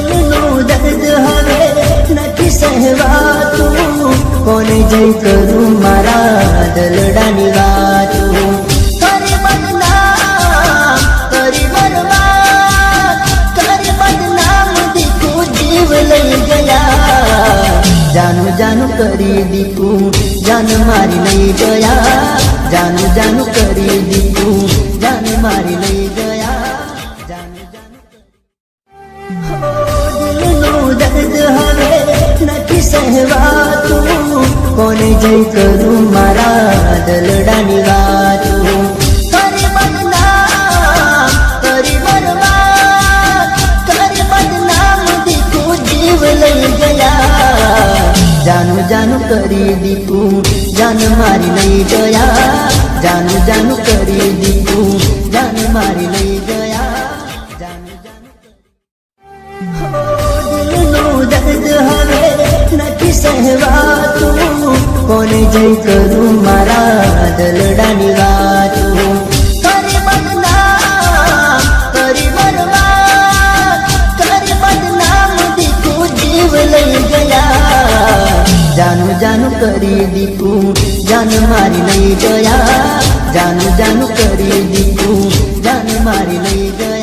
દિલનું દર્દ હવે નથી સહેવાતું, કોને જઈ કરું મારા દલડાની વાતું. કરી બદનામ કરી બરબાદ, કરી બદનામ દીકું જીવ લઈ ગયા. જાનું જાનું કરી દીકું જાન મારી લઈ ગયા. જાનું જાનું કરી દીકું જાન મારી લઈ ગયા. દિલનું દર્દ હવે નથી સહેવાતું, કોને જઈ કરું મારા દલડાની વાતું. કરી બદનામ કરી બરબાદ, કરી બદનામ દીકું જીવ લઈ ગયા. જાનું જાનું કરી દીકું જાન મારી લઈ ગયા. જાનું જાનું કરી દીકું જાન મારી લઈ ગયા. દિલનું દર્દ હવે નથી સહેવાતું, કોને જઈ કરું મારા દલડાની વાતું. કરી બદનામ કરી બરબાદ, કરી બદનામ દીકું જીવ લઈ ગયા. જાનું જાનું કરી દીકું જાન મારી લઈ ગયા. જાનું જાનું કરી દીકું જાન મારી લઈ ગયા.